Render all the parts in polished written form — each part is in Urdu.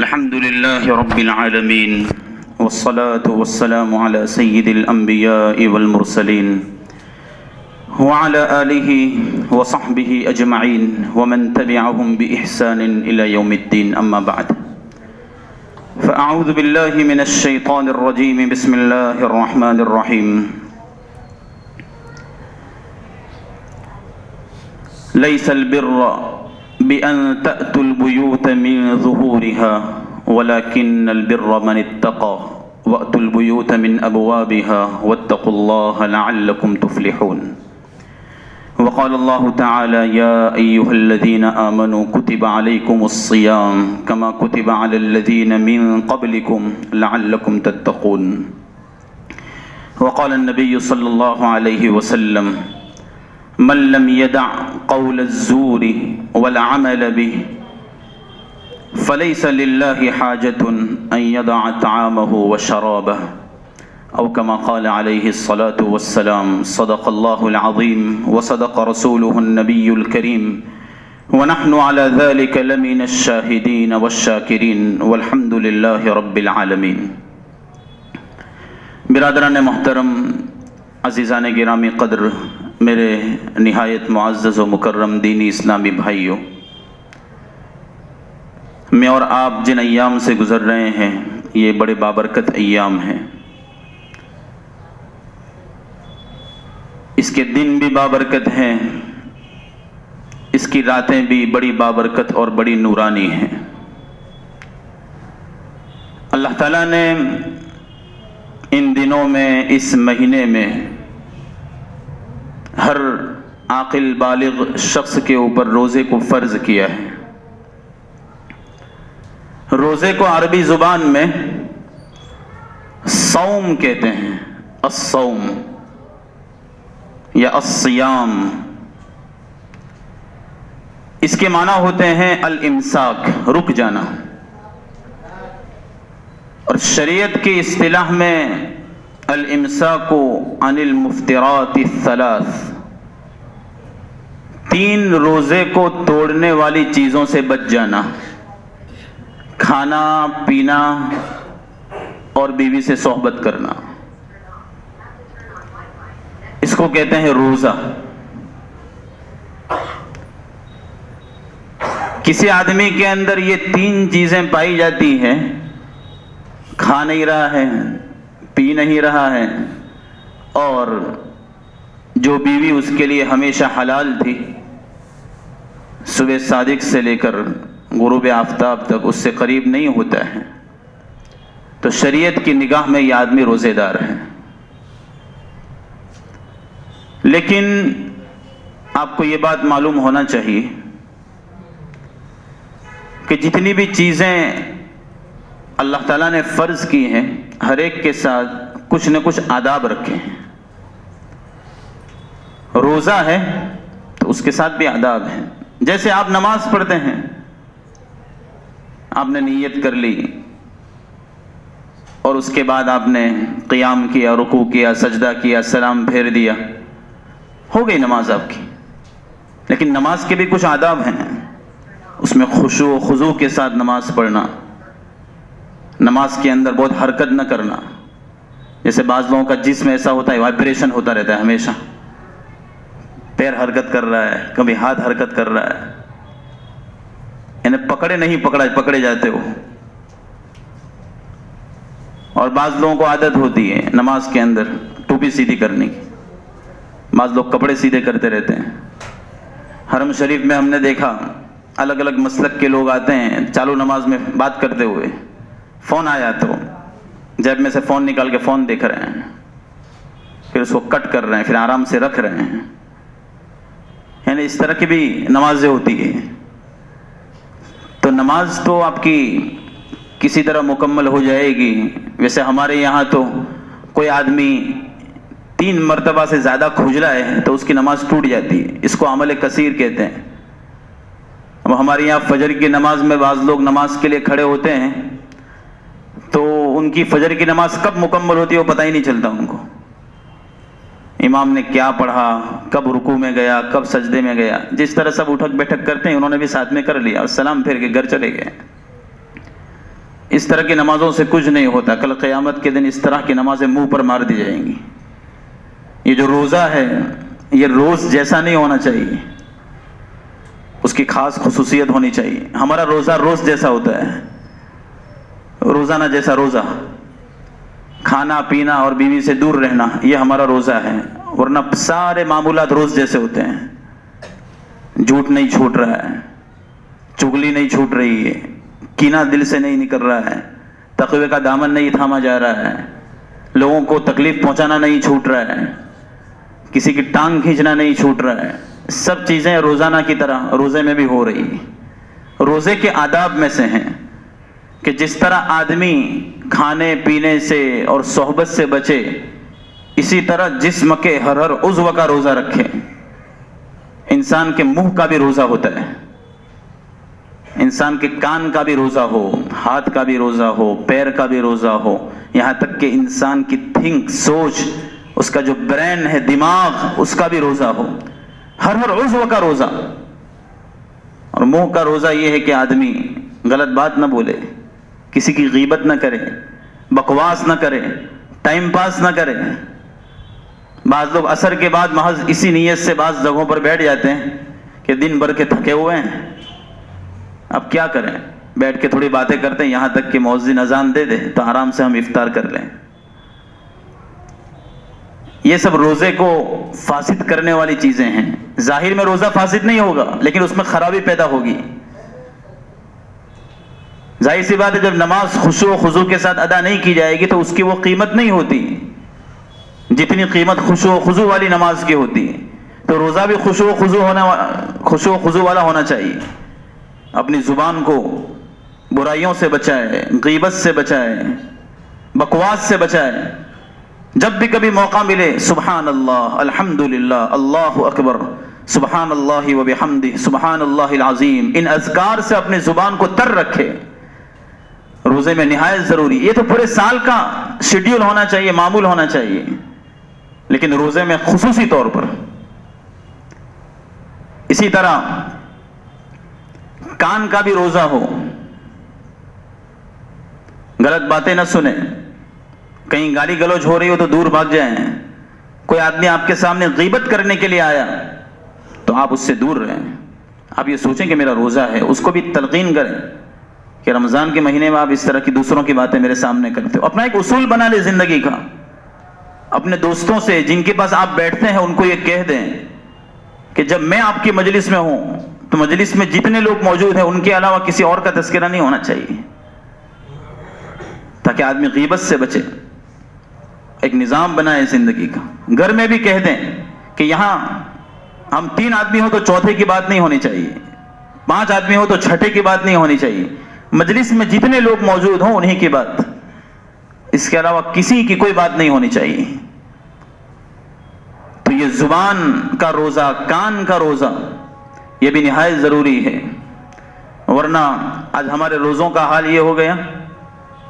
الحمد لله رب العالمين والصلاة والسلام على سيد الأنبياء والمرسلين وعلى آله وصحبه أجمعين ومن تبعهم بإحسان إلى يوم الدين أما بعد فأعوذ بالله من الشيطان الرجيم بسم الله الرحمن الرحيم ليس البر بأن تأتوا البيوت من ظهورها ولكن البر من اتقى وأتوا البيوت من أبوابها واتقوا الله لعلكم تفلحون وقال الله تعالى يا أيها الذين آمنوا كتب عليكم الصيام كما كتب على الذين من قبلكم لعلكم تتقون وقال النبي صلى الله عليه وسلم من لم يدع قول الزور والعمل به فليس لله حاجة أن يدع طعامه وشرابه أو كما قال عليه الصلاة والسلام صدق الله العظيم وصدق رسوله النبي الكريم ونحن على ذلك لمن الشاهدين والشاكرين والحمد لله رب العالمين. برادران محترم، عزیزان گرامی قدر، میرے نہایت معزز و مکرم دینی اسلامی بھائیوں، میں اور آپ جن ایام سے گزر رہے ہیں یہ بڑے بابرکت ایام ہیں. اس کے دن بھی بابرکت ہیں، اس کی راتیں بھی بڑی بابرکت اور بڑی نورانی ہیں. اللہ تعالیٰ نے ان دنوں میں، اس مہینے میں ہر عاقل بالغ شخص کے اوپر روزے کو فرض کیا ہے. روزے کو عربی زبان میں صوم کہتے ہیں، الصوم یا الصیام. اس کے معنی ہوتے ہیں الامساک، رک جانا. اور شریعت کی اصطلاح میں الامساک عن المفطرات الثلاث، تین روزے کو توڑنے والی چیزوں سے بچ جانا: کھانا پینا اور بیوی سے صحبت کرنا. اس کو کہتے ہیں روزہ. کسی آدمی کے اندر یہ تین چیزیں پائی جاتی ہیں، کھا نہیں رہا ہے، پی نہیں رہا ہے، اور جو بیوی اس کے لیے ہمیشہ حلال تھی، صبح صادق سے لے کر غروب آفتاب تک اس سے قریب نہیں ہوتا ہے، تو شریعت کی نگاہ میں یہ آدمی روزے دار ہے. لیکن آپ کو یہ بات معلوم ہونا چاہیے کہ جتنی بھی چیزیں اللہ تعالیٰ نے فرض کی ہیں، ہر ایک کے ساتھ کچھ نہ کچھ آداب رکھے ہیں. روزہ ہے تو اس کے ساتھ بھی آداب ہیں. جیسے آپ نماز پڑھتے ہیں، آپ نے نیت کر لی اور اس کے بعد آپ نے قیام کیا، رکوع کیا، سجدہ کیا، سلام پھیر دیا، ہو گئی نماز آپ کی. لیکن نماز کے بھی کچھ آداب ہیں. اس میں خشوع و خضوع کے ساتھ نماز پڑھنا، نماز کے اندر بہت حرکت نہ کرنا. جیسے بعض لوگوں کا جسم ایسا ہوتا ہے، وائبریشن ہوتا رہتا ہے، ہمیشہ پیر حرکت کر رہا ہے، کبھی ہاتھ حرکت کر رہا ہے، یعنی پکڑے نہیں پکڑے جاتے ہو. اور بعض لوگوں کو عادت ہوتی ہے نماز کے اندر ٹوپی سیدھی کرنے کی. بعض لوگ کپڑے سیدھے کرتے رہتے ہیں. حرم شریف میں ہم نے دیکھا الگ الگ مسلک کے لوگ آتے ہیں، چالو نماز میں بات کرتے ہوئے فون آیا تو جیب میں سے فون نکال کے فون دیکھ رہے ہیں، پھر اس کو کٹ کر رہے ہیں، پھر آرام سے رکھ رہے ہیں. یعنی اس طرح کی بھی نمازیں ہوتی ہیں. تو نماز تو آپ کی کسی طرح مکمل ہو جائے گی. ویسے ہمارے یہاں تو کوئی آدمی 3 مرتبہ سے زیادہ کھجلا ہے تو اس کی نماز ٹوٹ جاتی ہے. اس کو عمل کثیر کہتے ہیں. اب ہمارے یہاں فجر کی نماز میں بعض لوگ نماز کے لیے کھڑے ہوتے ہیں تو ان کی فجر کی نماز کب مکمل ہوتی ہے وہ پتہ ہی نہیں چلتا ان کو. امام نے کیا پڑھا، کب رکوع میں گیا، کب سجدے میں گیا. جس طرح سب اٹھک بیٹھک کرتے ہیں انہوں نے بھی ساتھ میں کر لیا اور سلام پھیر کے گھر چلے گئے. اس طرح کی نمازوں سے کچھ نہیں ہوتا. کل قیامت کے دن اس طرح کی نمازیں منہ پر مار دی جائیں گی. یہ جو روزہ ہے یہ روز جیسا نہیں ہونا چاہیے, اس کی خاص خصوصیت ہونی چاہیے. ہمارا روزہ روز جیسا ہوتا ہے, روزانہ جیسا روزہ, کھانا پینا اور بیوی سے دور رہنا, یہ ہمارا روزہ ہے. ورنہ سارے معمولات روز جیسے ہوتے ہیں. جھوٹ نہیں چھوٹ رہا ہے, چغلی نہیں چھوٹ رہی ہے, کینہ دل سے نہیں نکل رہا ہے, تقوی کا دامن نہیں تھاما جا رہا ہے, لوگوں کو تکلیف پہنچانا نہیں چھوٹ رہا ہے, کسی کی ٹانگ کھینچنا نہیں چھوٹ رہا ہے. سب چیزیں روزانہ کی طرح روزے میں بھی ہو رہی ہیں. روزے کے آداب میں سے ہیں کہ جس طرح آدمی کھانے پینے سے اور صحبت سے بچے, اسی طرح جسم کے ہر عضو کا روزہ رکھے. انسان کے منہ کا بھی روزہ ہوتا ہے, انسان کے کان کا بھی روزہ ہو, ہاتھ کا بھی روزہ ہو, پیر کا بھی روزہ ہو, یہاں تک کہ انسان کی سوچ, اس کا جو برین ہے, دماغ, اس کا بھی روزہ ہو. ہر عضو کا روزہ. اور منہ کا روزہ یہ ہے کہ آدمی غلط بات نہ بولے, کسی کی غیبت نہ کرے, بکواس نہ کرے, ٹائم پاس نہ کرے. بعض لوگ عصر کے بعد محض اسی نیت سے بعض جگہوں پر بیٹھ جاتے ہیں کہ دن بھر کے تھکے ہوئے ہیں, اب کیا کریں, بیٹھ کے تھوڑی باتیں کرتے ہیں, یہاں تک کہ مؤذن اذان دے دے تو آرام سے ہم افطار کر لیں. یہ سب روزے کو فاسد کرنے والی چیزیں ہیں. ظاہر میں روزہ فاسد نہیں ہوگا, لیکن اس میں خرابی پیدا ہوگی. ظاہر سی بات ہے, جب نماز خشوع و خضوع کے ساتھ ادا نہیں کی جائے گی تو اس کی وہ قیمت نہیں ہوتی جتنی قیمت خشوع و خضوع والی نماز کی ہوتی. تو روزہ بھی خشوع و خضوع والا ہونا چاہیے. اپنی زبان کو برائیوں سے بچائے, غیبت سے بچائے, بکواس سے بچائے. جب بھی کبھی موقع ملے سبحان اللہ, الحمدللہ, اللہ اکبر, سبحان اللہ و بحمدہ, سبحان اللہ العظیم, ان اذکار سے اپنی زبان کو تر رکھے. روزے میں نہایت ضروری. یہ تو پورے سال کا شیڈیول ہونا چاہیے, معمول ہونا چاہیے, لیکن روزے میں خصوصی طور پر. اسی طرح کان کا بھی روزہ ہو, غلط باتیں نہ سنیں. کہیں گالی گلوچ ہو رہی ہو تو دور بھاگ جائیں. کوئی آدمی آپ کے سامنے غیبت کرنے کے لیے آیا تو آپ اس سے دور رہیں. آپ یہ سوچیں کہ میرا روزہ ہے, اس کو بھی تلقین کریں کہ رمضان کے مہینے میں آپ اس طرح کی دوسروں کی باتیں میرے سامنے کرتے ہو. اپنا ایک اصول بنا لے زندگی کا. اپنے دوستوں سے جن کے پاس آپ بیٹھتے ہیں ان کو یہ کہہ دیں کہ جب میں آپ کی مجلس میں ہوں تو مجلس میں جتنے لوگ موجود ہیں ان کے علاوہ کسی اور کا تذکرہ نہیں ہونا چاہیے, تاکہ آدمی غیبت سے بچے. ایک نظام بنائے زندگی کا. گھر میں بھی کہہ دیں کہ یہاں ہم 3 آدمی ہو تو چوتھے کی بات نہیں ہونی چاہیے, 5 آدمی ہو تو چھٹے کی بات نہیں ہونی چاہیے. مجلس میں جتنے لوگ موجود ہوں انہی کی بات, اس کے علاوہ کسی کی کوئی بات نہیں ہونی چاہیے. تو یہ زبان کا روزہ, کان کا روزہ, یہ بھی نہایت ضروری ہے. ورنہ آج ہمارے روزوں کا حال یہ ہو گیا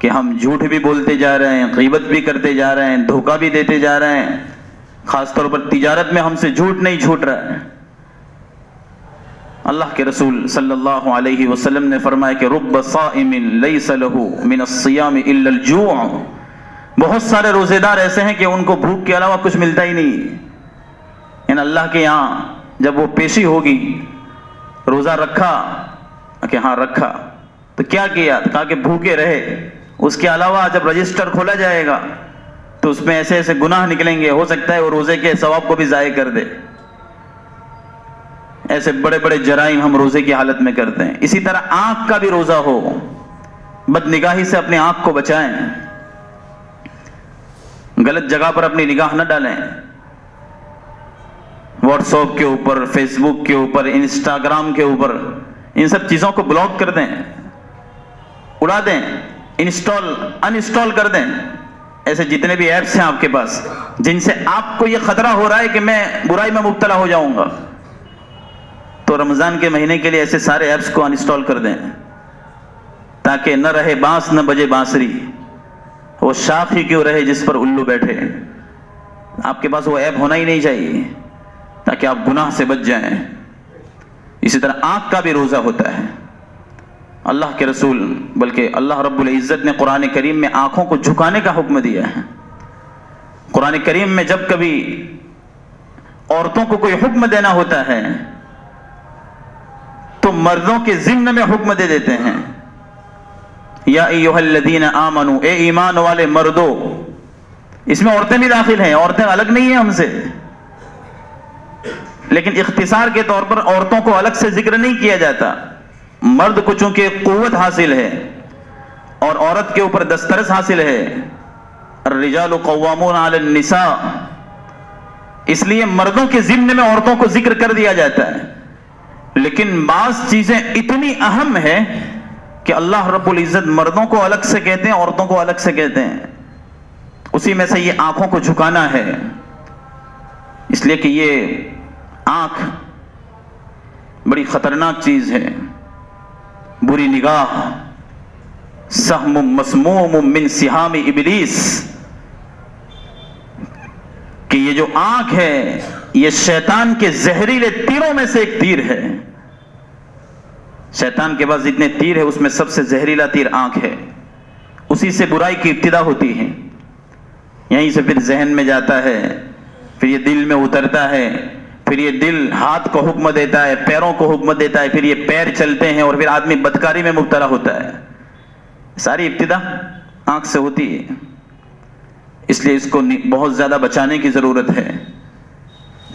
کہ ہم جھوٹ بھی بولتے جا رہے ہیں, غیبت بھی کرتے جا رہے ہیں, دھوکہ بھی دیتے جا رہے ہیں. خاص طور پر تجارت میں ہم سے جھوٹ نہیں چھوٹ رہا ہے. اللہ کے رسول صلی اللہ علیہ وسلم نے فرمایا کہ رب صائم لیس له من الصیام الا الجوع. بہت سارے روزے دار ایسے ہیں کہ ان کو بھوک کے علاوہ کچھ ملتا ہی نہیں. ان اللہ کے یہاں جب وہ پیشی ہوگی, روزہ رکھا کہ ہاں رکھا, تو کیا کیا, کہا کہ بھوکے رہے. اس کے علاوہ جب رجسٹر کھولا جائے گا تو اس میں ایسے ایسے گناہ نکلیں گے, ہو سکتا ہے وہ روزے کے ثواب کو بھی ضائع کر دے. ایسے بڑے بڑے جرائم ہم روزے کی حالت میں کرتے ہیں. اسی طرح آنکھ کا بھی روزہ ہو, بد نگاہی سے اپنے آنکھ کو بچائیں, غلط جگہ پر اپنی نگاہ نہ ڈالیں. واٹس ایپ کے اوپر, فیس بک کے اوپر, انسٹاگرام کے اوپر, ان سب چیزوں کو بلاک کر دیں, اڑا دیں, انسٹال کر دیں. ایسے جتنے بھی ایپس ہیں آپ کے پاس جن سے آپ کو یہ خطرہ ہو رہا ہے کہ میں برائی میں مبتلا ہو جاؤں گا, تو رمضان کے مہینے کے لیے ایسے سارے ایپس کو انسٹال کر دیں, تاکہ نہ رہے بانس نہ بجے بانسری, وہ شاخ ہی کیوں رہے جس پر الو بیٹھے. آپ کے پاس وہ ایپ ہونا ہی نہیں چاہیے تاکہ آپ گناہ سے بچ جائیں. اسی طرح آنکھ کا بھی روزہ ہوتا ہے. اللہ کے رسول بلکہ اللہ رب العزت نے قرآن کریم میں آنکھوں کو جھکانے کا حکم دیا ہے. قرآن کریم میں جب کبھی عورتوں کو کوئی حکم دینا ہوتا ہے تو مردوں کے ضمن میں حکم دے دیتے ہیں. یا ایھا الذین آمنو، اے ایمان والے مردو. اس میں عورتیں بھی داخل ہیں، عورتیں الگ نہیں ہیں ہم سے، لیکن اختصار کے طور پر عورتوں کو الگ سے ذکر نہیں کیا جاتا. مرد کو چونکہ قوت حاصل ہے اور عورت کے اوپر دسترس حاصل ہے، الرجال قوامون علی النساء، اس لیے مردوں کے ضمن میں عورتوں کو ذکر کر دیا جاتا ہے. لیکن بعض چیزیں اتنی اہم ہیں کہ اللہ رب العزت مردوں کو الگ سے کہتے ہیں، عورتوں کو الگ سے کہتے ہیں. اسی میں سے یہ آنکھوں کو جھکانا ہے، اس لیے کہ یہ آنکھ بڑی خطرناک چیز ہے. بری نگاہ سہم مسموم من سہام ابلیس، کہ یہ جو آنکھ ہے یہ شیطان کے زہریلے تیروں میں سے ایک تیر ہے. شیطان کے پاس جتنے تیر ہے اس میں سب سے زہریلا تیر آنکھ ہے. اسی سے برائی کی ابتدا ہوتی ہے، یہیں سے پھر ذہن میں جاتا ہے، پھر یہ دل میں اترتا ہے، پھر یہ دل ہاتھ کو حکم دیتا ہے، پیروں کو حکم دیتا ہے، پھر یہ پیر چلتے ہیں اور پھر آدمی بدکاری میں مبتلا ہوتا ہے. ساری ابتدا آنکھ سے ہوتی ہے، اس لیے اس کو بہت زیادہ بچانے کی ضرورت ہے.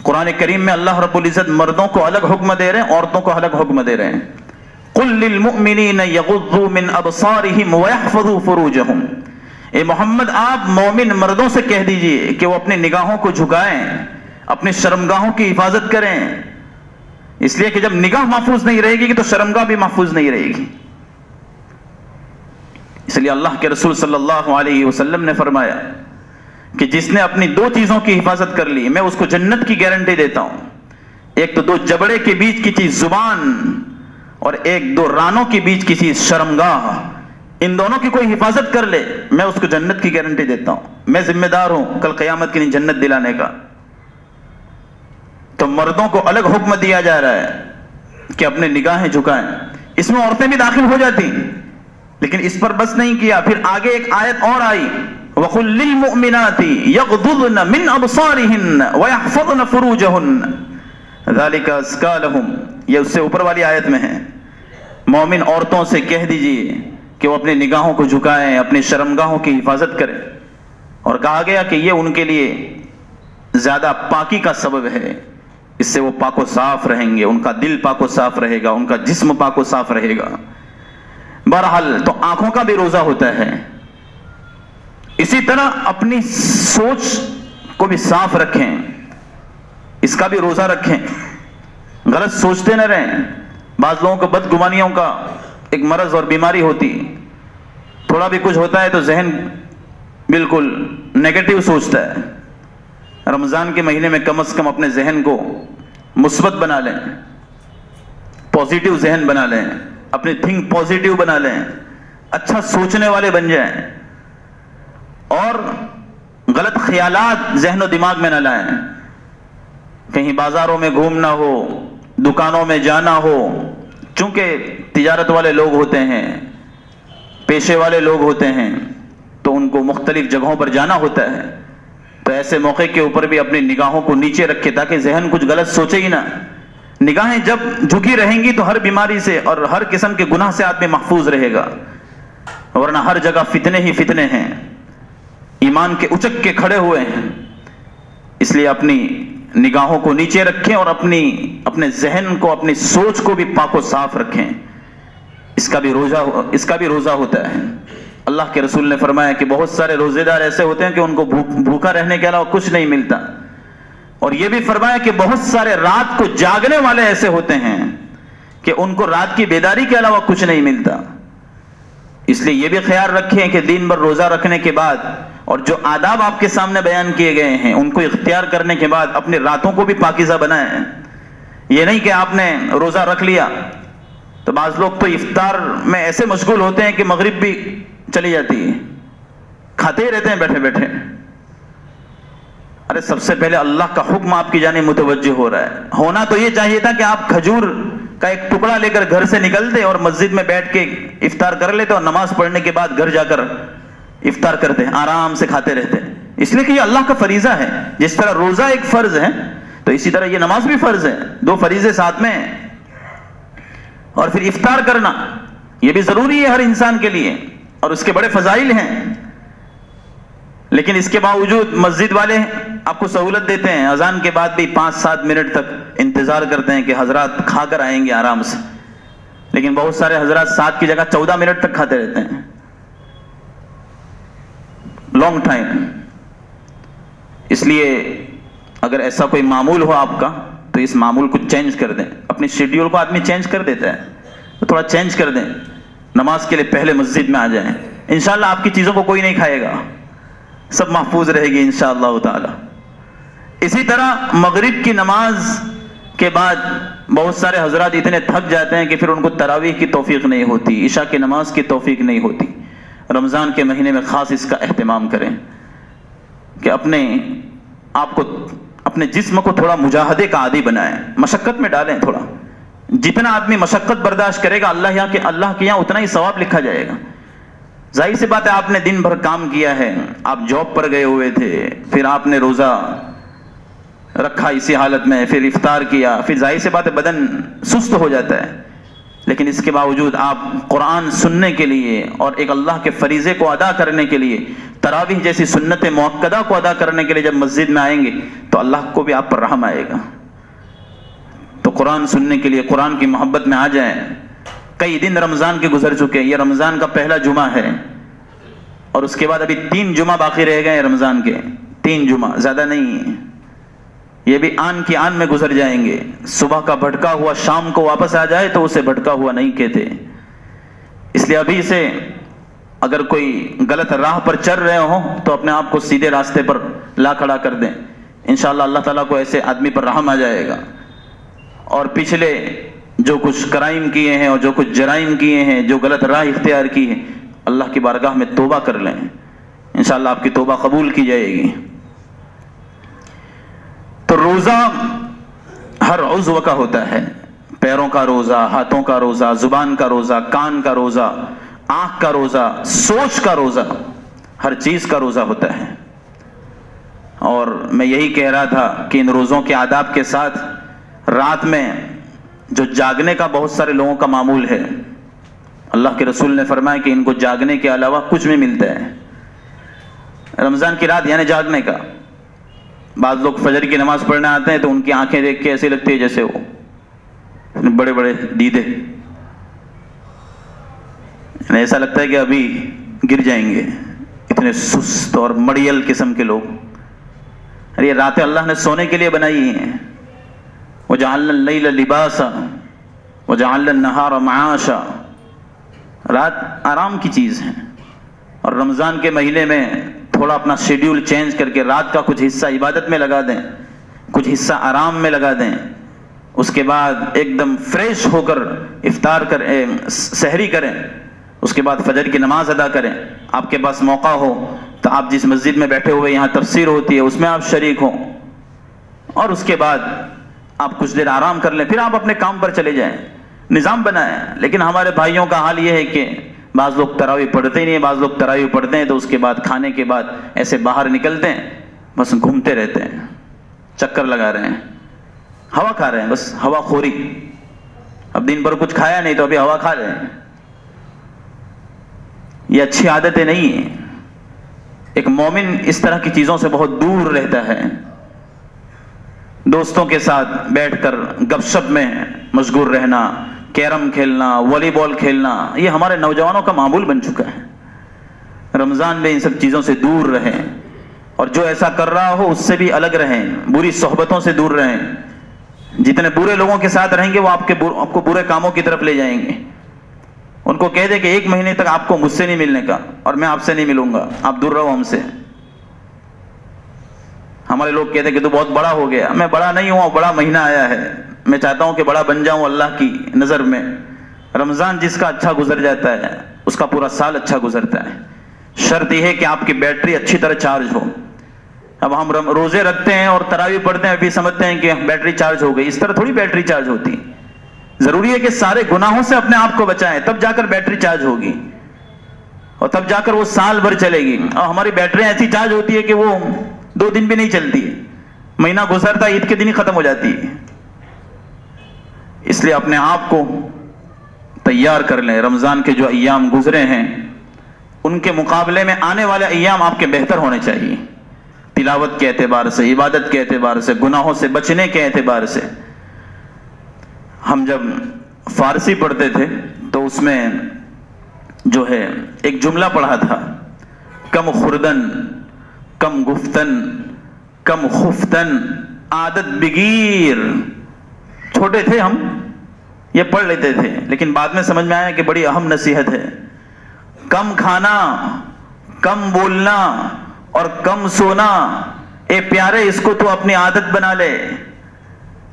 قرآن کریم میں اللہ رب العزت مردوں کو الگ حکم دے رہے ہیں، عورتوں کو الگ حکم دے رہے ہیں. قل للمؤمنین یغضوا من ابصارہم ویحفظوا فروجہم. اے محمد آپ مومن مردوں سے کہہ دیجئے کہ وہ اپنی نگاہوں کو جھکائیں، اپنی شرمگاہوں کی حفاظت کریں. اس لیے کہ جب نگاہ محفوظ نہیں رہے گی تو شرمگاہ بھی محفوظ نہیں رہے گی. اس لیے اللہ کے رسول صلی اللہ علیہ وسلم نے فرمایا کہ جس نے اپنی دو چیزوں کی حفاظت کر لی میں اس کو جنت کی گارنٹی دیتا ہوں. ایک تو دو جبڑے کے بیچ کی چیز زبان، اور ایک دو رانوں کے بیچ کی چیز شرمگاہ. ان دونوں کی کوئی حفاظت کر لے میں اس کو جنت کی گارنٹی دیتا ہوں. میں ذمہ دار ہوں کل قیامت کے دن جنت دلانے کا. تو مردوں کو الگ حکم دیا جا رہا ہے کہ اپنے نگاہیں جھکائیں. اس میں عورتیں بھی داخل ہو جاتی، لیکن اس پر بس نہیں کیا. پھر آگے ایک آیت اور آئی، وَقُلْ لِلْمُؤْمِنَاتِ يَغْضُضْنَ مِنْ أَبْصَارِهِنَّ وَيَحْفَظْنَ فُرُوجَهُنَّ ذَلِكَ أَزْكَىٰ لَهُمْ. یہ اس سے اوپر والی آیت میں ہے. مومن عورتوں سے کہہ دیجئے کہ وہ اپنی نگاہوں کو جھکائیں، اپنی شرمگاہوں کی حفاظت کریں. اور کہا گیا کہ یہ ان کے لیے زیادہ پاکی کا سبب ہے. اس سے وہ پاک و صاف رہیں گے، ان کا دل پاک و صاف رہے گا، ان کا جسم پاک و صاف رہے گا. بہرحال تو آنکھوں کا بھی روزہ ہوتا ہے. اسی طرح اپنی سوچ کو بھی صاف رکھیں، اس کا بھی روزہ رکھیں. غلط سوچتے نہ رہیں. بعض لوگوں کو بدگمانیوں کا ایک مرض اور بیماری ہوتی، تھوڑا بھی کچھ ہوتا ہے تو ذہن بالکل نیگیٹو سوچتا ہے. رمضان کے مہینے میں کم از کم اپنے ذہن کو مثبت بنا لیں، پازیٹیو ذہن بنا لیں، اپنی تھنک پازیٹیو بنا لیں، اچھا سوچنے والے بن جائیں اور غلط خیالات ذہن و دماغ میں نہ لائیں. کہیں بازاروں میں گھومنا ہو، دکانوں میں جانا ہو، چونکہ تجارت والے لوگ ہوتے ہیں، پیشے والے لوگ ہوتے ہیں، تو ان کو مختلف جگہوں پر جانا ہوتا ہے. تو ایسے موقع کے اوپر بھی اپنی نگاہوں کو نیچے رکھے تاکہ ذہن کچھ غلط سوچے ہی نہ. نگاہیں جب جھکی رہیں گی تو ہر بیماری سے اور ہر قسم کے گناہ سے آدمی محفوظ رہے گا، ورنہ ہر جگہ فتنے ہی فتنے ہیں، ایمان کے اچک کے کھڑے ہوئے ہیں. اس لیے اپنی نگاہوں کو نیچے رکھیں اور اپنے ذہن کو، اپنی سوچ کو بھی پاک و صاف رکھیں. اس کا بھی روزہ ہوتا ہے. اللہ کے رسول نے فرمایا کہ بہت سارے روزے دار ایسے ہوتے ہیں کہ ان کو بھوکا رہنے کے علاوہ کچھ نہیں ملتا. اور یہ بھی فرمایا کہ بہت سارے رات کو جاگنے والے ایسے ہوتے ہیں کہ ان کو رات کی بیداری کے علاوہ کچھ نہیں ملتا. اس لیے یہ بھی خیال رکھیں کہ دن بھر روزہ رکھنے کے بعد اور جو آداب آپ کے سامنے بیان کیے گئے ہیں ان کو اختیار کرنے کے بعد اپنی راتوں کو بھی پاکیزہ بنائیں. یہ نہیں کہ آپ نے روزہ رکھ لیا تو بعض لوگ تو افطار میں ایسے مشغول ہوتے ہیں کہ مغرب بھی چلی جاتی ہے، کھاتے ہی رہتے ہیں بیٹھے بیٹھے. ارے سب سے پہلے اللہ کا حکم آپ کی جانب متوجہ ہو رہا ہے. ہونا تو یہ چاہیے تھا کہ آپ کھجور کا ایک ٹکڑا لے کر گھر سے نکلتے اور مسجد میں بیٹھ کے افطار کر لیتے اور نماز پڑھنے کے بعد گھر جا کر افطار کرتے، آرام سے کھاتے رہتے، اس لیے کہ یہ اللہ کا فریضہ ہے۔ جس طرح روزہ ایک فرض ہے تو اسی طرح یہ نماز بھی فرض ہے، دو فریضے ساتھ میں ہیں۔ اور پھر افطار کرنا یہ بھی ضروری ہے ہر انسان کے لیے، اور اس کے بڑے فضائل ہیں، لیکن اس کے باوجود مسجد والے آپ کو سہولت دیتے ہیں، اذان کے بعد بھی 5-7 منٹ تک انتظار کرتے ہیں کہ حضرات کھا کر آئیں گے آرام سے، لیکن بہت سارے حضرات 7 کی جگہ 14 منٹ تک کھاتے رہتے ہیں، لانگ ٹائم۔ اس لیے اگر ایسا کوئی معمول ہو آپ کا تو اس معمول کو چینج کر دیں، اپنی شیڈیول کو آدمی چینج کر دیتا ہے تو تھوڑا چینج کر دیں، نماز کے لیے پہلے مسجد میں آ جائیں، انشاءاللہ آپ کی چیزوں کو کوئی نہیں کھائے گا، سب محفوظ رہے گی انشاءاللہ تعالی۔ اسی طرح مغرب کی نماز کے بعد بہت سارے حضرات اتنے تھک جاتے ہیں کہ پھر ان کو تراویح کی توفیق نہیں ہوتی، عشاء کی نماز کی توفیق نہیں ہوتی۔ رمضان کے مہینے میں خاص اس کا اہتمام کریں کہ اپنے جسم کو تھوڑا مجاہدے کا عادی بنائیں، مشقت میں ڈالیں تھوڑا، جتنا آدمی مشقت برداشت کرے گا اللہ کے یہاں اتنا ہی ثواب لکھا جائے گا۔ ظاہر سی بات ہے آپ نے دن بھر کام کیا ہے، آپ جاب پر گئے ہوئے تھے، پھر آپ نے روزہ رکھا اسی حالت میں، پھر افطار کیا، پھر ظاہر سی بات ہے بدن سست ہو جاتا ہے، لیکن اس کے باوجود آپ قرآن سننے کے لیے اور ایک اللہ کے فریضے کو ادا کرنے کے لیے، تراویح جیسی سنت مؤکدہ کو ادا کرنے کے لیے جب مسجد میں آئیں گے تو اللہ کو بھی آپ پر رحم آئے گا۔ تو قرآن سننے کے لیے قرآن کی محبت میں آ جائیں۔ کئی دن رمضان کے گزر چکے، یہ رمضان کا پہلا جمعہ ہے اور اس کے بعد ابھی 3 جمعہ باقی رہ گئے رمضان کے، 3 جمعہ، زیادہ نہیں ہیں، یہ بھی آن کی آن میں گزر جائیں گے۔ صبح کا بھٹکا ہوا شام کو واپس آ جائے تو اسے بھٹکا ہوا نہیں کہتے، اس لیے ابھی سے اگر کوئی غلط راہ پر چل رہے ہوں تو اپنے آپ کو سیدھے راستے پر لا کھڑا کر دیں، انشاءاللہ اللہ تعالیٰ کو ایسے آدمی پر رحم آ جائے گا۔ اور پچھلے جو کچھ کرائم کیے ہیں اور جو کچھ جرائم کیے ہیں، جو غلط راہ اختیار کی ہے، اللہ کی بارگاہ میں توبہ کر لیں، انشاءاللہ آپ کی توبہ قبول کی جائے گی۔ تو روزہ ہر عضو کا ہوتا ہے، پیروں کا روزہ، ہاتھوں کا روزہ، زبان کا روزہ، کان کا روزہ، آنکھ کا روزہ، سوچ کا روزہ، ہر چیز کا روزہ ہوتا ہے۔ اور میں یہی کہہ رہا تھا کہ ان روزوں کے آداب کے ساتھ رات میں جو جاگنے کا بہت سارے لوگوں کا معمول ہے، اللہ کے رسول نے فرمایا کہ ان کو جاگنے کے علاوہ کچھ بھی ملتا ہے۔ رمضان کی رات یعنی جاگنے کا، بعض لوگ فجر کی نماز پڑھنے آتے ہیں تو ان کی آنکھیں دیکھ کے ایسی لگتی ہے جیسے وہ بڑے بڑے دیدے، ایسا لگتا ہے کہ ابھی گر جائیں گے، اتنے سست اور مڑیل قسم کے لوگ۔ یہ راتیں اللہ نے سونے کے لیے بنائی ہیں، وَجَعَلْنَا اللَّيْلَ لِبَاسًا وَجَعَلْنَا النَّهَارَ مَعَاشًا، رات آرام کی چیز ہے، اور رمضان کے مہینے میں تھوڑا اپنا شیڈیول چینج کر کے رات کا کچھ حصہ عبادت میں لگا دیں، کچھ حصہ آرام میں لگا دیں، اس کے بعد ایک دم فریش ہو کر افطار کریں، سحری کریں، اس کے بعد فجر کی نماز ادا کریں۔ آپ کے پاس موقع ہو تو آپ جس مسجد میں بیٹھے ہوئے یہاں تفسیر ہوتی ہے اس میں آپ شریک ہوں، اور اس کے بعد آپ کچھ دیر آرام کر لیں، پھر آپ اپنے کام پر چلے جائیں، نظام بنائیں۔ لیکن ہمارے بھائیوں کا حال یہ ہے کہ بعض لوگ تراویح پڑھتے ہی نہیں، بعض لوگ تراویح پڑھتے ہیں تو اس کے بعد کھانے کے بعد ایسے باہر نکلتے ہیں، بس گھومتے رہتے ہیں، چکر لگا رہے ہیں، ہوا کھا رہے ہیں، بس ہوا خوری، اب دن بھر کچھ کھایا نہیں تو ابھی ہوا کھا رہے ہیں۔ یہ اچھی عادتیں نہیں ہیں۔ ایک مومن اس طرح کی چیزوں سے بہت دور رہتا ہے، دوستوں کے ساتھ بیٹھ کر گپ شپ میں مشغول رہنا، کیرم کھیلنا، والی بال کھیلنا، یہ ہمارے نوجوانوں کا معمول بن چکا ہے۔ رمضان میں ان سب چیزوں سے دور رہیں، اور جو ایسا کر رہا ہو اس سے بھی الگ رہیں، بری صحبتوں سے دور رہیں۔ جتنے برے لوگوں کے ساتھ رہیں گے وہ آپ کو برے کاموں کی طرف لے جائیں گے۔ ان کو کہہ دے کہ 1 مہینے تک آپ کو مجھ سے نہیں ملنے کا اور میں آپ سے نہیں ملوں گا، آپ دور رہو ہم سے۔ ہمارے لوگ کہتے ہیں کہ تو بہت بڑا ہو گیا، میں بڑا نہیں ہوں، بڑا مہینہ آیا ہے، میں چاہتا ہوں کہ بڑا بن جاؤں اللہ کی نظر میں۔ رمضان جس کا اچھا گزر جاتا ہے اس کا پورا سال اچھا گزرتا ہے، شرط یہ ہے کہ آپ کی بیٹری اچھی طرح چارج ہو۔ اب ہم روزے رکھتے ہیں اور تراویح پڑھتے ہیں پھر سمجھتے ہیں کہ بیٹری چارج ہو گئی، اس طرح تھوڑی بیٹری چارج ہوتی۔ ضروری ہے کہ سارے گناہوں سے اپنے آپ کو بچائیں، تب جا کر بیٹری چارج ہوگی اور تب جا کر وہ سال بھر چلے گی. اور ہماری بیٹریاں ایسی چارج ہوتی ہے کہ وہ 2 دن بھی نہیں چلتی ہے، مہینہ گزرتا عید کے دن ہی ختم ہو جاتی ہے. اس لیے اپنے آپ کو تیار کر لیں. رمضان کے جو ایام گزرے ہیں ان کے مقابلے میں آنے والے ایام آپ کے بہتر ہونے چاہیے، تلاوت کے اعتبار سے، عبادت کے اعتبار سے، گناہوں سے بچنے کے اعتبار سے. ہم جب فارسی پڑھتے تھے تو اس میں جو ہے ایک جملہ پڑھا تھا، کم خوردن کم گفتن کم خفتن عادت بگیر. چھوٹے تھے ہم، یہ پڑھ لیتے تھے، لیکن بعد میں سمجھ میں آیا کہ بڑی اہم نصیحت ہے. کم کھانا، کم بولنا اور کم سونا، اے پیارے اس کو تو اپنی عادت بنا لے.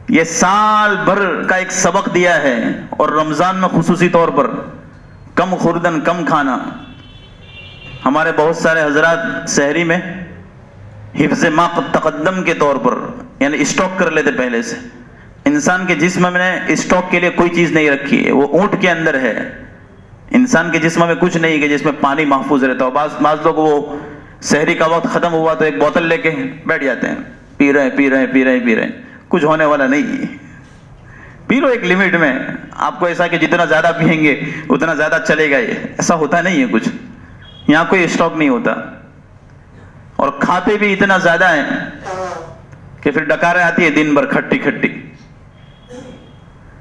یہ سال بھر کا ایک سبق دیا ہے، اور رمضان میں خصوصی طور پر کم خوردن کم کھانا. ہمارے بہت سارے حضرات سحری میں حفظ ما قد تقدم کے طور پر یعنی اسٹاک کر لیتے پہلے سے. انسان کے جسم میں اسٹاک کے لیے کوئی چیز نہیں رکھی ہے، وہ اونٹ کے اندر ہے. انسان کے جسم میں کچھ نہیں کہ جس میں پانی محفوظ رہتا ہو. بعض لوگ وہ سحری کا وقت ختم ہوا تو ایک بوتل لے کے بیٹھ جاتے ہیں، پی رہے ہیں. کچھ ہونے والا نہیں. پی لو ایک لمٹ میں. آپ کو ایسا کہ جتنا زیادہ پیئیں گے اتنا زیادہ چلے گا، یہ ایسا ہوتا نہیں ہے. کچھ یہاں کوئی اسٹاک نہیں ہوتا. اور کھاتے بھی اتنا زیادہ ہیں کہ پھر ڈکاریں آتی ہے دن بھر کھٹی کھٹی.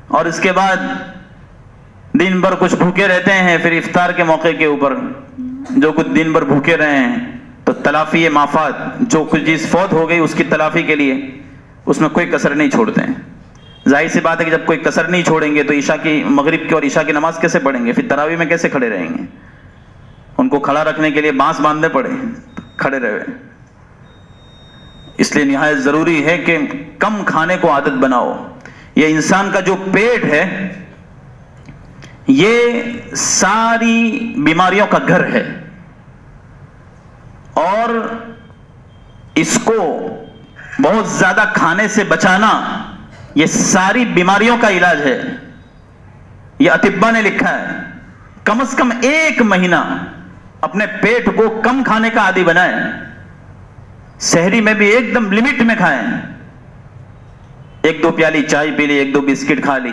اور اس کے بعد دن بھر کچھ بھوکے رہتے ہیں. پھر افطار کے موقع کے اوپر جو کچھ دن بھر بھوکے رہے ہیں تو تلافی مافات، جو کچھ چیز فوت ہو گئی اس کی تلافی کے لیے اس میں کوئی کسر نہیں چھوڑتے ہیں. ظاہر سی بات ہے کہ جب کوئی کسر نہیں چھوڑیں گے تو عشاء کی، مغرب کی اور عشاء کی نماز کیسے پڑھیں گے؟ پھر تراویح میں کیسے کھڑے رہیں گے؟ ان کو کھڑا رکھنے کے لیے بانس باندھنے پڑے، کھڑے رہے. اس لیے نہایت ضروری ہے کہ کم کھانے کو عادت بناؤ. یہ انسان کا جو پیٹ ہے یہ ساری بیماریوں کا گھر ہے، اور اس کو بہت زیادہ کھانے سے بچانا یہ ساری بیماریوں کا علاج ہے. یہ اطباء نے لکھا ہے کم از کم 1 مہینہ اپنے پیٹ کو کم کھانے کا عادی بنائیں. سحری میں بھی ایک دم لمٹ میں کھائیں. 1-2 پیالی چائے پی لی، 1-2 بسکٹ کھا لی،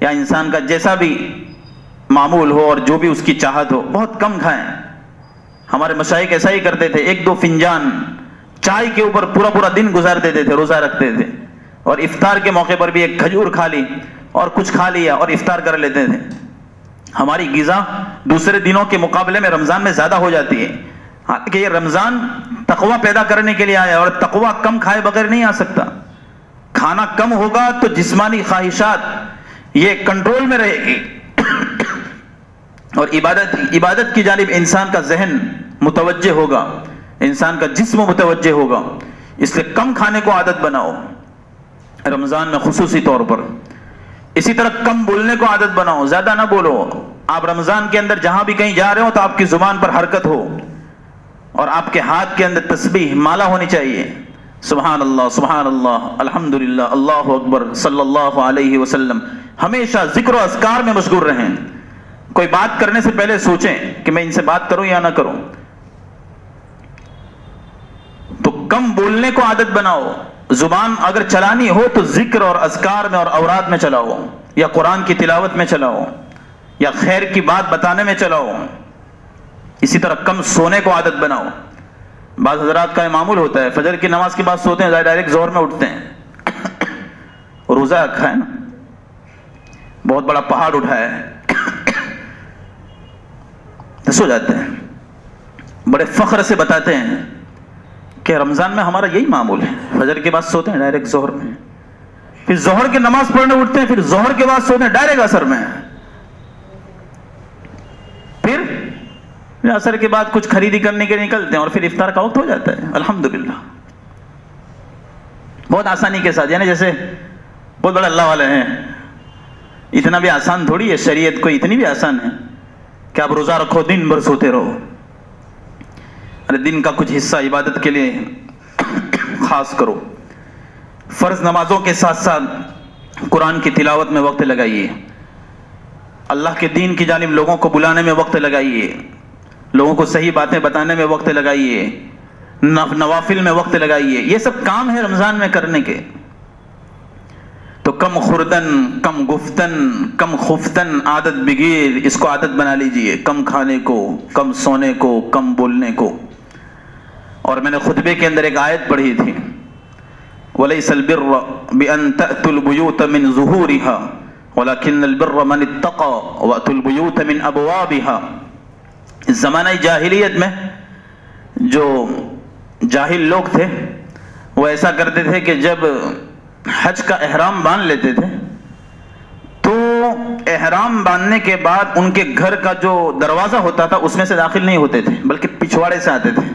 یا انسان کا جیسا بھی معمول ہو اور جو بھی اس کی چاہت ہو، بہت کم کھائیں. ہمارے مشائخ ایسا ہی کرتے تھے، 1-2 فنجان چائے کے اوپر پورا دن گزار دیتے تھے، روزہ رکھتے تھے. اور افطار کے موقع پر بھی ایک کھجور کھا لی اور کچھ کھا لیا اور افطار کر لیتے تھے. ہماری غذا دوسرے دنوں کے مقابلے میں رمضان میں زیادہ ہو جاتی ہے. کہ یہ رمضان تقوی پیدا کرنے کے لیے آیا، اور تقوی کم کھائے بغیر نہیں آ سکتا. کھانا کم ہوگا تو جسمانی خواہشات یہ کنٹرول میں رہے گی، اور عبادت کی جانب انسان کا ذہن متوجہ ہوگا، انسان کا جسم متوجہ ہوگا. اس لیے کم کھانے کو عادت بناؤ رمضان میں خصوصی طور پر. اسی طرح کم بولنے کو عادت بناؤ، زیادہ نہ بولو. آپ رمضان کے اندر جہاں بھی کہیں جا رہے ہو تو آپ کی زبان پر حرکت ہو، اور آپ کے ہاتھ کے اندر تسبیح مالا ہونی چاہیے. سبحان اللہ، الحمدللہ، اللہ اکبر، صلی اللہ علیہ وسلم. ہمیشہ ذکر و اذکار میں مشغول رہیں. کوئی بات کرنے سے پہلے سوچیں کہ میں ان سے بات کروں یا نہ کروں. تو کم بولنے کو عادت بناؤ. زبان اگر چلانی ہو تو ذکر اور اذکار میں اور اوراد میں چلاؤ، یا قرآن کی تلاوت میں چلاؤ، یا خیر کی بات بتانے میں چلاؤ. اسی طرح کم سونے کو عادت بناؤ. بعض حضرات کا معمول ہوتا ہے فجر کی نماز کے بعد سوتے ہیں، ڈائریکٹ ظہر میں اٹھتے ہیں. روزہ رکھا ہے نا، بہت بڑا پہاڑ اٹھایا ہے، سو جاتے ہیں. بڑے فخر سے بتاتے ہیں کہ رمضان میں ہمارا یہی معمول ہے، فجر کے بعد سوتے ہیں ڈائریکٹ ظہر میں، پھر ظہر کی نماز پڑھنے اٹھتے ہیں، پھر ظہر کے بعد سوتے ہیں ڈائریکٹ عصر میں، پھر عصر کے بعد کچھ خریدی کرنے کے نکلتے ہیں، اور پھر افطار کا وقت ہو جاتا ہے. الحمدللہ بہت آسانی کے ساتھ. یعنی جیسے بہت بڑا اللہ والے ہیں. اتنا بھی آسان تھوڑی ہے، شریعت کو اتنی بھی آسان ہے کہ آپ روزہ رکھو دن بھر سوتے رہو. ارے دن کا کچھ حصہ عبادت کے لیے خاص کرو. فرض نمازوں کے ساتھ ساتھ قرآن کی تلاوت میں وقت لگائیے، اللہ کے دین کی جانب لوگوں کو بلانے میں وقت لگائیے، لوگوں کو صحیح باتیں بتانے میں وقت لگائیے، نوافل میں وقت لگائیے. یہ سب کام ہے رمضان میں کرنے کے. تو کم خوردن، کم گفتن، کم خفتن عادت بگیر، اس کو عادت بنا لیجئے، کم کھانے کو، کم سونے کو، کم بولنے کو. اور میں نے خطبے کے اندر ایک آیت پڑھی تھی، وَلَيْسَ الْبِرَّ بِأَن تَأْتُوا الْبُيُوتَ مِنْ ظُهُورِهَا وَلَكِنَّ الْبِرَّ مَنِ اتَّقَى وَأْتُوا الْبُيُوتَ مِنْ أَبْوَابِهَا. اس زمانہ جاہلیت میں جو جاہل لوگ تھے وہ ایسا کرتے تھے کہ جب حج کا احرام باندھ لیتے تھے تو احرام باندھنے کے بعد ان کے گھر کا جو دروازہ ہوتا تھا اس میں سے داخل نہیں ہوتے تھے، بلکہ پچھواڑے سے آتے تھے.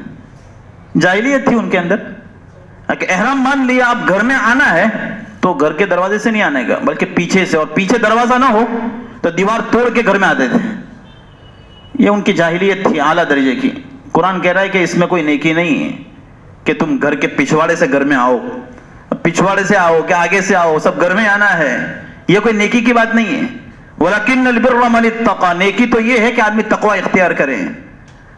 جاہلیت تھی ان کے اندر کہ احرام باندھ لیا، اب گھر میں آنا ہے تو گھر کے دروازے سے نہیں آنے گا بلکہ پیچھے سے، اور پیچھے دروازہ نہ ہو تو دیوار توڑ کے گھر میں آتے تھے. یہ ان کی جاہلیت تھی اعلیٰ درجے کی. قرآن کہہ رہا ہے کہ اس میں کوئی نیکی نہیں ہے کہ تم گھر کے پچھواڑے سے گھر میں آؤ، پچھواڑے سے آؤ کہ آگے سے آؤ، سب گھر میں آنا ہے. یہ کوئی نیکی کی بات نہیں ہے. وَلَكِنَّ الْبِرَّ مَنِ اتَّقَى، نیکی تو یہ ہے کہ آدمی تقوی اختیار کرے.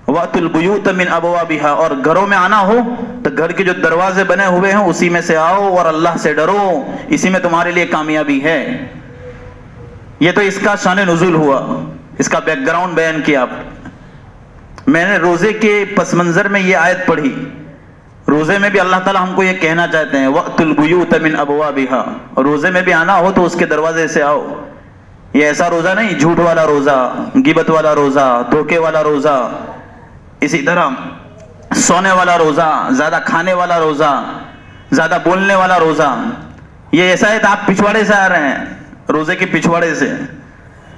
وَأْتُوا الْبُيُوتَ مِنْ أَبْوَابِهَا، اور گھروں میں آنا ہو تو گھر کے جو دروازے بنے ہوئے ہیں اسی میں سے آؤ اور اللہ سے ڈرو، اسی میں تمہارے لیے کامیابی ہے. یہ تو اس کا شان نزول ہوا، اس کا بیک گراؤنڈ بیان کیا. میں نے روزے کے پس منظر میں یہ آیت پڑھی. روزے میں بھی اللہ تعالیٰ ہم کو یہ کہنا چاہتے ہیں وَأْتُوا الْبُيُوتَ مِنْ أَبْوَابِهَا، روزے میں بھی آنا ہو تو اس کے دروازے سے آؤ. یہ ایسا روزہ نہیں جھوٹ والا روزہ، غیبت والا روزہ، دھوکے والا روزہ، اسی طرح سونے والا روزہ، زیادہ کھانے والا روزہ، زیادہ بولنے والا روزہ. یہ ایسا ہے کہ آپ پچھواڑے سے آ رہے ہیں، روزے کے پچھواڑے سے.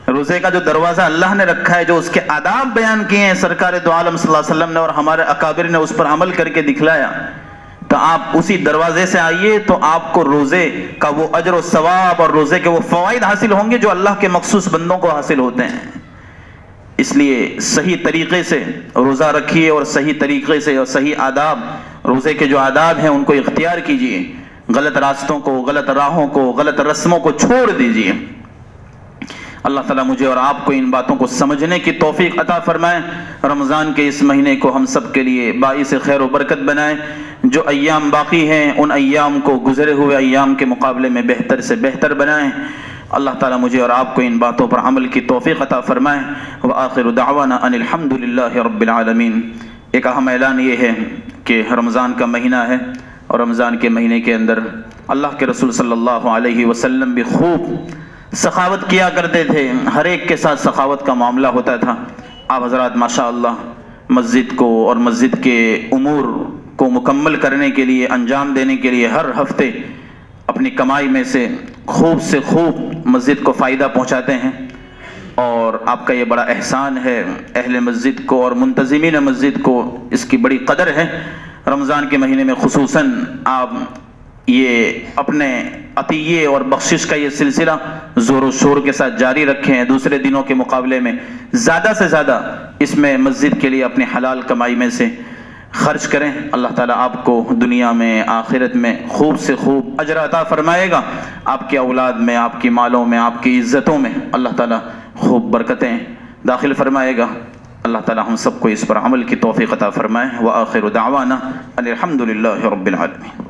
روزے کا جو دروازہ اللہ نے رکھا ہے، جو اس کے آداب بیان کیے ہیں سرکار دو عالم صلی اللہ علیہ وسلم نے اور ہمارے اکابر نے اس پر عمل کر کے دکھلایا، تو آپ اسی دروازے سے آئیے تو آپ کو روزے کا وہ اجر و ثواب اور روزے کے وہ فوائد حاصل ہوں گے جو اللہ کے مخصوص بندوں کو حاصل ہوتے ہیں. اس لیے صحیح طریقے سے روزہ رکھیے اور صحیح طریقے سے اور صحیح آداب، روزے کے جو آداب ہیں ان کو اختیار کیجیے. غلط راستوں کو، غلط راہوں کو، غلط رسموں کو چھوڑ دیجیے. اللہ تعالیٰ مجھے اور آپ کو ان باتوں کو سمجھنے کی توفیق عطا فرمائے. رمضان کے اس مہینے کو ہم سب کے لیے باعث خیر و برکت بنائے. جو ایام باقی ہیں ان ایام کو گزرے ہوئے ایام کے مقابلے میں بہتر سے بہتر بنائیں. اللہ تعالیٰ مجھے اور آپ کو ان باتوں پر عمل کی توفیق عطا فرمائے. وآخر دعوانا ان الحمد للہ رب العالمین. ایک اہم اعلان یہ ہے کہ رمضان کا مہینہ ہے اور رمضان کے مہینے کے اندر اللہ کے رسول صلی اللہ علیہ وسلم بھی خوب سخاوت کیا کرتے تھے. ہر ایک کے ساتھ سخاوت کا معاملہ ہوتا تھا. آپ حضرات ماشاءاللہ مسجد کو اور مسجد کے امور کو مکمل کرنے کے لیے، انجام دینے کے لیے ہر ہفتے اپنی کمائی میں سے خوب مسجد کو فائدہ پہنچاتے ہیں. اور آپ کا یہ بڑا احسان ہے. اہل مسجد کو اور منتظمین مسجد کو اس کی بڑی قدر ہے. رمضان کے مہینے میں خصوصاً آپ یہ اپنے عطیے اور بخشش کا یہ سلسلہ زور و شور کے ساتھ جاری رکھیں. دوسرے دنوں کے مقابلے میں زیادہ سے زیادہ اس میں مسجد کے لیے اپنی حلال کمائی میں سے خرچ کریں. اللہ تعالیٰ آپ کو دنیا میں آخرت میں خوب سے خوب اجر عطا فرمائے گا. آپ کی اولاد میں، آپ کی مالوں میں، آپ کی عزتوں میں اللہ تعالیٰ خوب برکتیں داخل فرمائے گا. اللہ تعالیٰ ہم سب کو اس پر عمل کی توفیق عطا فرمائے. وآخر دعوانا ان الحمد للہ رب العالمین.